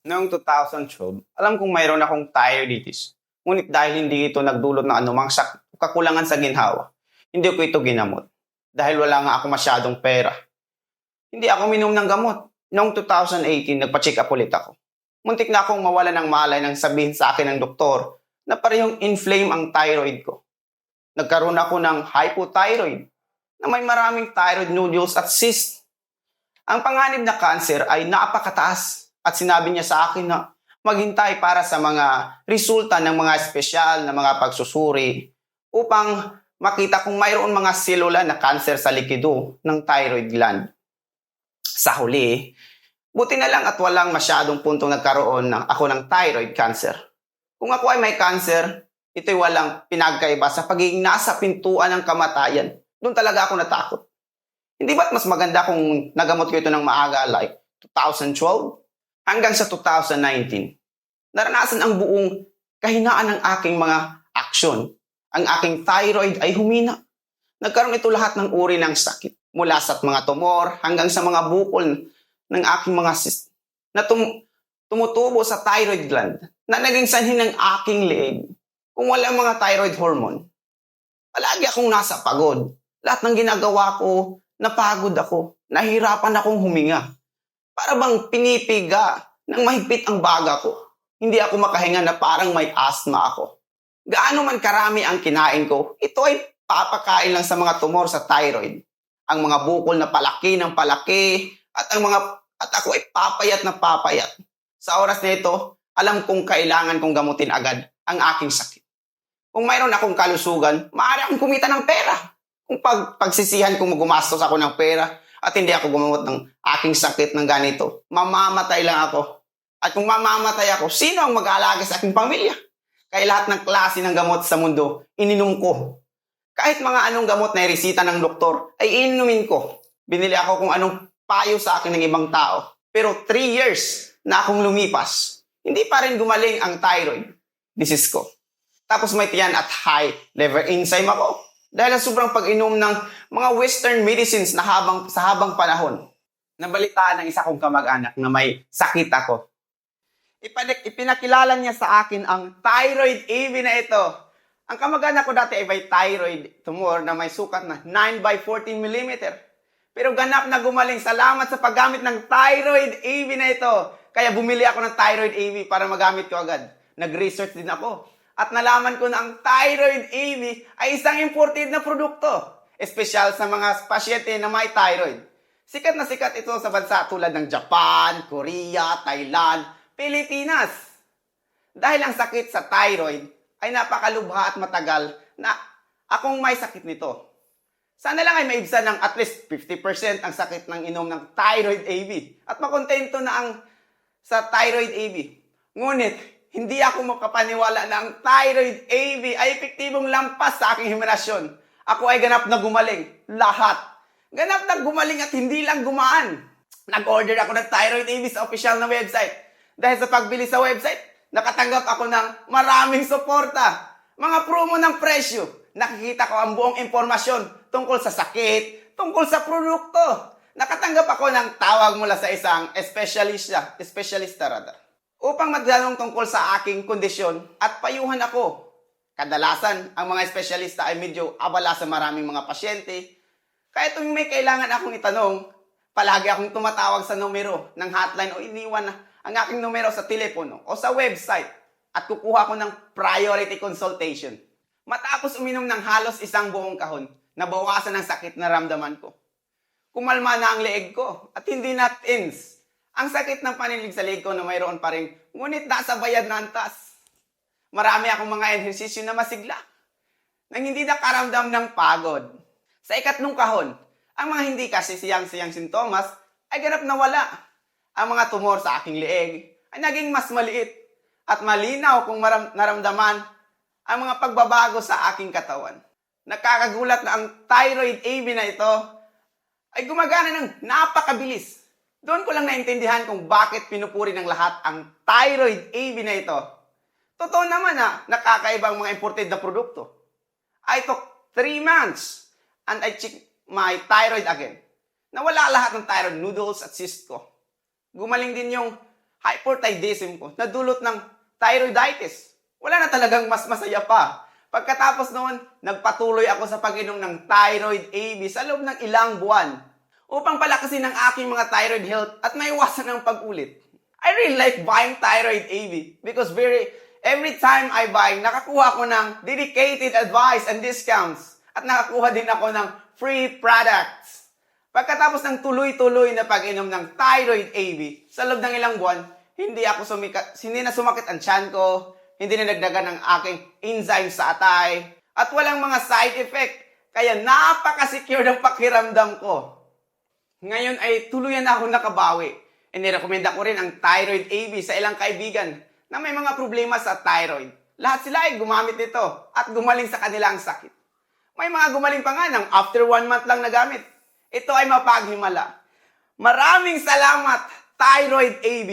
Noong 2012, alam kong mayroon akong thyroiditis. Ngunit dahil hindi ito nagdulot ng anumang kakulangan sa ginhawa, hindi ko ito ginamot. Dahil wala nga ako masyadong pera. Hindi ako minom ng gamot. Noong 2018, nagpa-check up ulit ako. Muntik na akong mawala ng malay nang sabihin sa akin ng doktor na parehong inflame ang thyroid ko. Nagkaroon ako ng hypothyroid na may maraming thyroid nodules at cysts. Ang panganib na cancer ay napakataas at sinabi niya sa akin na maghintay para sa mga resulta ng mga espesyal na mga pagsusuri upang makita kung mayroon mga selula na cancer sa likido ng thyroid gland. Sa huli, buti na lang at walang masyadong puntong nagkaroon ako ng thyroid cancer. Kung ako ay may cancer, ito'y walang pinagkaiba sa pagiging nasa pintuan ng kamatayan. Doon talaga ako natakot. Hindi ba't mas maganda kung nagamot ko ito ng maaga like 2012 hanggang sa 2019? Naranasan ang buong kahinaan ng aking mga aksyon. Ang aking thyroid ay humina. Nagkaroon ito lahat ng uri ng sakit. Mula sa mga tumor hanggang sa mga bukol ng aking mga cyst na tumutubo sa thyroid gland na naging sanhin ng aking leeg. Kung walang mga thyroid hormone, palagi akong nasa pagod. Lahat ng ginagawa ko, napagod ako. Nahirapan akong huminga. Para bang pinipiga ng mahigpit ang baga ko. Hindi ako makahinga na parang may asthma ako. Gaano man karami ang kinain ko, ito ay papakain lang sa mga tumor sa thyroid. Ang mga bukol na palaki ng palaki at ako ay papayat na papayat. Sa oras na ito, alam kong kailangan kong gamutin agad ang aking sakit. Kung mayroon akong kalusugan, maaari akong kumita ng pera. Kung pagsisihan kong gumastos ako ng pera at hindi ako gumamot ng aking sakit ng ganito, mamamatay lang ako. At kung mamamatay ako, sino ang mag-aalaga sa aking pamilya? Kaya lahat ng klase ng gamot sa mundo, ininom ko. Kahit mga anong gamot na iresita ng doktor, ay inumin ko. Binili ako kung anong payo sa akin ng ibang tao. Pero 3 years na akong lumipas, hindi pa rin gumaling ang thyroid disease ko. Tapos may tiyan at high liver enzyme ako. Dahil sa sobrang pag-inom ng mga western medicines na sa habang panahon. Nabalitaan ng isa kong kamag-anak na may sakit ako. Ipinakilala niya sa akin ang thyroid AV na ito. Ang kamag-anak ko dati ay may thyroid tumor na may sukat na 9/14 mm. Pero ganap na gumaling salamat sa paggamit ng thyroid AV na ito. Kaya bumili ako ng thyroid AV para magamit ko agad. Nag-research din ako. At nalaman ko na ang thyroid AV ay isang imported na produkto. Espesyal sa mga pasyente na may thyroid. Sikat na sikat ito sa bansa tulad ng Japan, Korea, Thailand, Pilipinas. Dahil ang sakit sa thyroid ay napakalubha at matagal na akong may sakit nito. Sana lang ay maibsan ng at least 50% ang sakit ng inom ng thyroid AV at makontento na ang sa thyroid AV. Ngunit, hindi ako makapaniwala na ang thyroid AV ay epektibong lampas sa aking henerasyon. Ako ay ganap na gumaling. Lahat. Ganap na gumaling at hindi lang gumaan. Nag-order ako ng thyroid AV sa official na website. Dahil sa pagbili sa website, nakatanggap ako ng maraming suporta. Mga promo ng presyo. Nakikita ko ang buong impormasyon tungkol sa sakit, tungkol sa produkto. Nakatanggap ako ng tawag mula sa isang espesyalista upang magtanong tungkol sa aking kondisyon at payuhan ako. Kadalasan, ang mga espesyalista ay medyo abala sa maraming mga pasyente. Kaya tuwing may kailangan akong itanong, palagi akong tumatawag sa numero ng hotline o iniwan ang aking numero sa telepono o sa website at kukuha ko ng priority consultation. Matapos uminom ng halos isang buong kahon, nabawasan ang sakit na ramdaman ko. Kumalma na ang leeg ko at hindi na tins. Ang sakit ng panilig sa leeg ko na mayroon pa rin, ngunit nasa bayad na antas. Marami akong mga ehersisyo na masigla nang hindi nakaramdam ng pagod. Sa ikatlong kahon, ang mga hindi kasi siyang sintomas ay ganap na wala. Ang mga tumor sa aking leeg ay naging mas maliit at malinaw kung naramdaman ang mga pagbabago sa aking katawan. Nakakagulat na ang thyroid AV na ito ay gumagana ng napakabilis. Doon ko lang naintindihan kung bakit pinupuri ng lahat ang thyroid AV na ito. Totoo naman na nakakaibang mga imported na produkto. I took 3 months and I checked my thyroid again. Nawala lahat ng thyroid nodules at cyst ko. Gumaling din yung hyperthyroidism ko nadulot ng thyroiditis. Wala na talagang mas masaya pa. Pagkatapos noon, nagpatuloy ako sa pag-inom ng Thyroid AB sa loob ng ilang buwan upang palakasin ang aking mga thyroid health at maiwasan ang pag-ulit. I really like buying Thyroid AB because every time I buy, nakakuha ko ng dedicated advice and discounts at nakakuha din ako ng free products. Pagkatapos ng tuloy-tuloy na pag-inom ng Thyroid AB sa loob ng ilang buwan, hindi na sumakit ang tiyan ko, hindi na nagdagan ng aking enzyme sa atay, at walang mga side effect. Kaya napaka-secure ng pakiramdam ko. Ngayon ay tuluyan na ako nakabawi. Inirekomenda ko rin ang Thyroid AB sa ilang kaibigan na may mga problema sa thyroid. Lahat sila ay gumamit nito at gumaling sa kanilang sakit. May mga gumaling pa nga ng after 1 month lang nagamit. Ito ay mapaghimala. Maraming salamat, Thyroid AB!